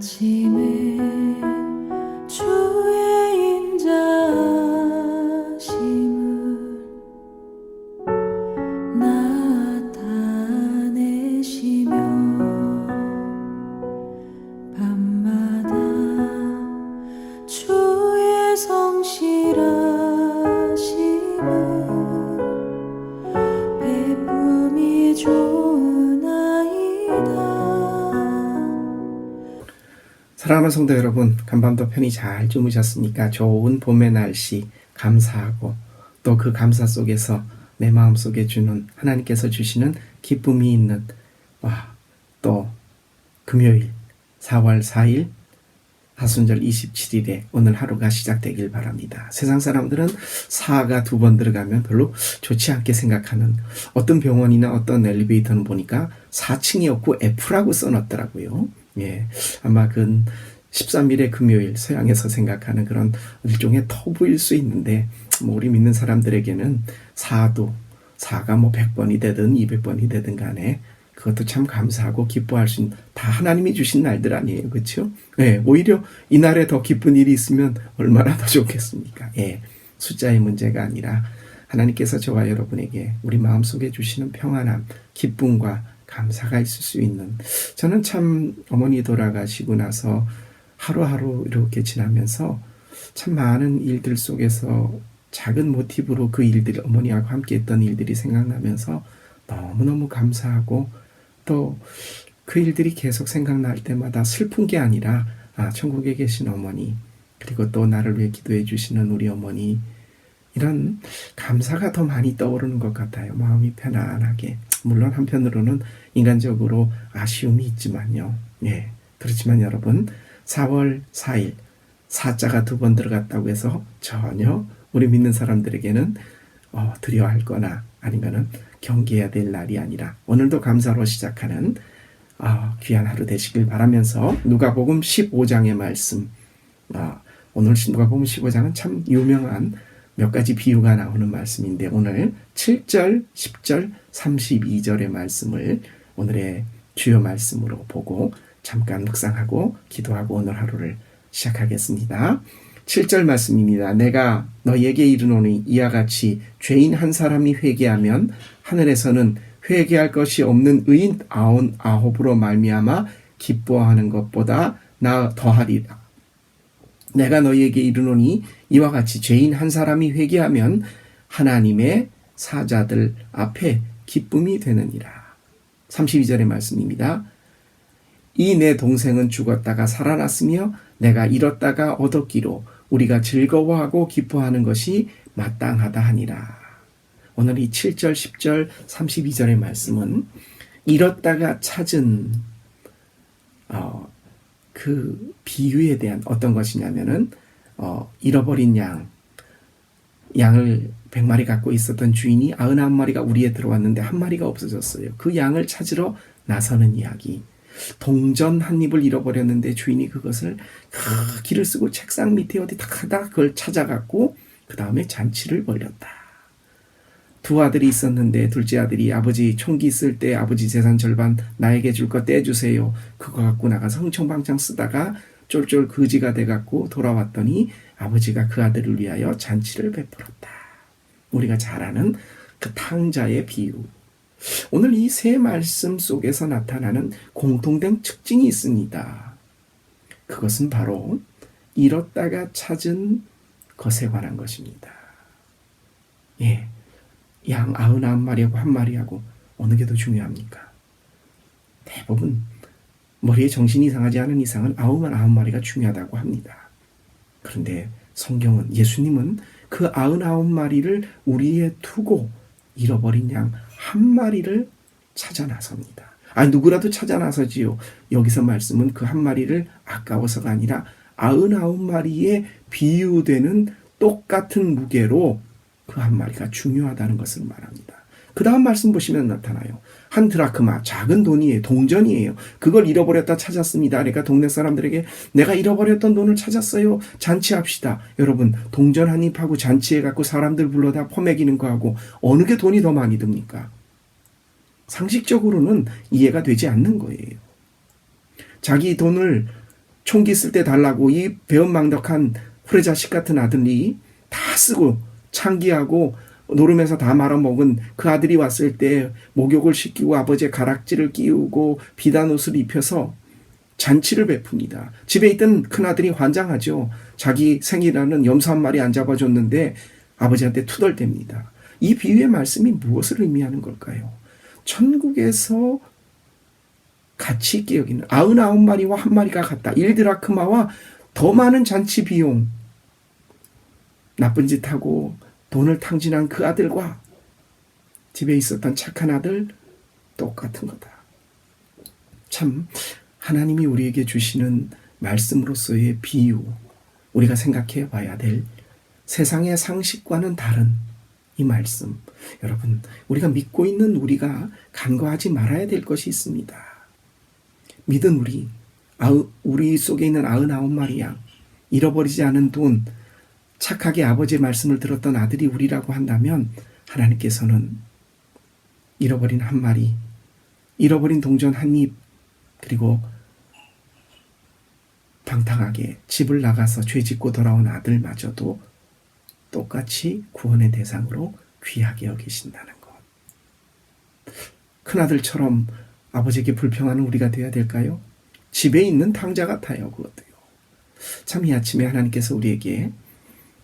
아침에 주의 인자하심을 나타내시며 밤마다 주의 성실하심을 베품이 좋으나이다. 사랑하는 성도 여러분, 간밤도 편히 잘 주무셨습니까? 좋은 봄의 날씨 감사하고 또 그 감사 속에서 내 마음속에 주는 하나님께서 주시는 기쁨이 있는 또 금요일 4월 4일 하순절 27일에 오늘 하루가 시작되길 바랍니다. 세상 사람들은 4가 2번 들어가면 별로 좋지 않게 생각하는, 어떤 병원이나 어떤 엘리베이터는 보니까 4층이 없고 F라고 써놨더라고요. 예, 아마 그 13일의 금요일 서양에서 생각하는 그런 일종의 터부일 수 있는데, 우리 믿는 사람들에게는 4가 뭐 100번이 되든 200번이 되든 간에 그것도 참 감사하고 기뻐할 수 있는, 다 하나님이 주신 날들 아니에요, 그렇죠? 예, 오히려 이날에 더 기쁜 일이 있으면 얼마나 더 좋겠습니까? 예, 숫자의 문제가 아니라 하나님께서 저와 여러분에게 우리 마음속에 주시는 평안함, 기쁨과 감사가 있을 수 있는, 저는 참 어머니 돌아가시고 나서 하루하루 이렇게 지나면서 참 많은 일들 속에서 작은 모티브로 그 일들이, 어머니하고 함께 했던 일들이 생각나면서 너무너무 감사하고, 또 그 일들이 계속 생각날 때마다 슬픈 게 아니라 천국에 계신 어머니, 그리고 또 나를 위해 기도해 주시는 우리 어머니, 이런 감사가 더 많이 떠오르는 것 같아요. 마음이 편안하게. 물론 한편으로는 인간적으로 아쉬움이 있지만요. 예, 그렇지만 여러분, 4월 4일 4자가 2번 들어갔다고 해서 전혀 우리 믿는 사람들에게는 두려워할 거나 아니면은 경계해야 될 날이 아니라, 오늘도 감사로 시작하는 귀한 하루 되시길 바라면서, 누가복음 15장의 말씀, 오늘 누가복음 15장은 참 유명한 몇 가지 비유가 나오는 말씀인데, 오늘 7절, 10절, 32절의 말씀을 오늘의 주요 말씀으로 보고 잠깐 묵상하고 기도하고 오늘 하루를 시작하겠습니다. 7절 말씀입니다. 내가 너희에게 이르노니 이와 같이 죄인 한 사람이 회개하면 하늘에서는 회개할 것이 없는 의인 99으로 말미암아 기뻐하는 것보다 더하리라. 내가 너희에게 이르노니 이와 같이 죄인 한 사람이 회개하면 하나님의 사자들 앞에 기쁨이 되느니라. 32절의 말씀입니다. 이 내 동생은 죽었다가 살아났으며 내가 잃었다가 얻었기로 우리가 즐거워하고 기뻐하는 것이 마땅하다 하니라. 오늘 이 7절, 10절, 32절의 말씀은 잃었다가 찾은 그 비유에 대한 어떤 것이냐면은, 잃어버린 양을 100마리 갖고 있었던 주인이 99마리가 우리에 들어왔는데 한 마리가 없어졌어요. 그 양을 찾으러 나서는 이야기. 동전 한 입을 잃어버렸는데 주인이 그것을 길을 쓰고 책상 밑에 어디 딱 하다 그걸 찾아갖고 그 다음에 잔치를 벌였다. 2 아들이 있었는데 둘째 아들이 아버지 총기 쓸 때 아버지 재산 절반 나에게 줄 거 떼주세요. 그거 갖고 나가서 흥청방청 쓰다가 쫄쫄 거지가 돼갖고 돌아왔더니 아버지가 그 아들을 위하여 잔치를 베풀었다. 우리가 잘 아는 그 탕자의 비유. 오늘 이 세 말씀 속에서 나타나는 공통된 특징이 있습니다. 그것은 바로 잃었다가 찾은 것에 관한 것입니다. 예, 양 99마리하고 1마리하고 어느 게 더 중요합니까? 대부분 머리에 정신이 이상하지 않은 이상은 99마리가 중요하다고 합니다. 그런데 성경은, 예수님은 그 99마리를 우리에 두고 잃어버린 양 1마리를 찾아 나섭니다. 누구라도 찾아 나서지요. 여기서 말씀은 그 1마리를 아까워서가 아니라 99마리에 비유되는 똑같은 무게로 그 1마리가 중요하다는 것을 말합니다. 그 다음 말씀 보시면 나타나요. 한 드라크마, 작은 돈이에요. 동전이에요. 그걸 잃어버렸다 찾았습니다. 그러니까 동네 사람들에게 내가 잃어버렸던 돈을 찾았어요. 잔치합시다. 여러분, 동전 한 입하고 잔치해갖고 사람들 불러다 퍼먹이는 거하고 어느 게 돈이 더 많이 듭니까? 상식적으로는 이해가 되지 않는 거예요. 자기 돈을 총기 쓸 때 달라고 이 배은망덕한 후레자식 같은 아들이 다 쓰고 창기하고 노름에서 다 말아먹은 그 아들이 왔을 때 목욕을 시키고 아버지의 가락지를 끼우고 비단 옷을 입혀서 잔치를 베풉니다. 집에 있던 큰아들이 환장하죠. 자기 생일이라는 염소 한 마리 안 잡아줬는데 아버지한테 투덜댑니다. 이 비유의 말씀이 무엇을 의미하는 걸까요? 천국에서 가치 있게 여기는 99마리와 한 마리가 같다. 1드라크마와 더 많은 잔치 비용, 나쁜 짓 하고 돈을 탕진한 그 아들과 집에 있었던 착한 아들 똑같은 거다. 참 하나님이 우리에게 주시는 말씀으로서의 비유, 우리가 생각해 봐야 될 세상의 상식과는 다른 이 말씀, 여러분 우리가 믿고 있는 우리가 간과하지 말아야 될 것이 있습니다. 믿은 우리 속에 있는 99마리 양, 잃어버리지 않은 돈, 착하게 아버지의 말씀을 들었던 아들이 우리라고 한다면 하나님께서는 잃어버린 한 마리, 잃어버린 동전 한 입, 그리고 방탕하게 집을 나가서 죄 짓고 돌아온 아들마저도 똑같이 구원의 대상으로 귀하게 여기신다는 것. 큰아들처럼 아버지에게 불평하는 우리가 되어야 될까요? 집에 있는 탕자 같아요. 그것도요. 참 이 아침에 하나님께서 우리에게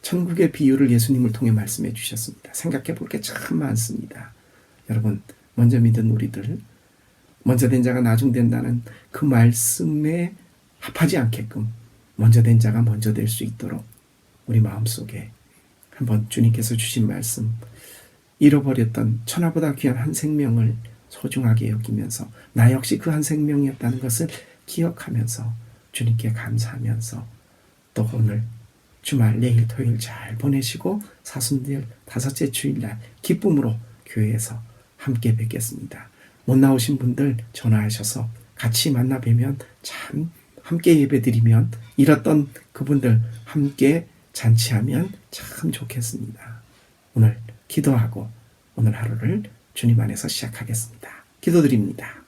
천국의 비유를 예수님을 통해 말씀해 주셨습니다. 생각해 볼 게 참 많습니다. 여러분, 먼저 믿은 우리들, 먼저 된 자가 나중 된다는 그 말씀에 합하지 않게끔 먼저 된 자가 먼저 될 수 있도록 우리 마음속에 한번 주님께서 주신 말씀, 잃어버렸던 천하보다 귀한 한 생명을 소중하게 여기면서 나 역시 그 한 생명이었다는 것을 기억하면서 주님께 감사하면서 또 오늘 주말 내일 토요일 잘 보내시고 사순절 다섯째 주일날 기쁨으로 교회에서 함께 뵙겠습니다. 못 나오신 분들 전화하셔서 같이 만나 뵈면 참 함께 예배드리면 잃었던 그분들 함께 잔치하면 참 좋겠습니다. 오늘 기도하고 오늘 하루를 주님 안에서 시작하겠습니다. 기도드립니다.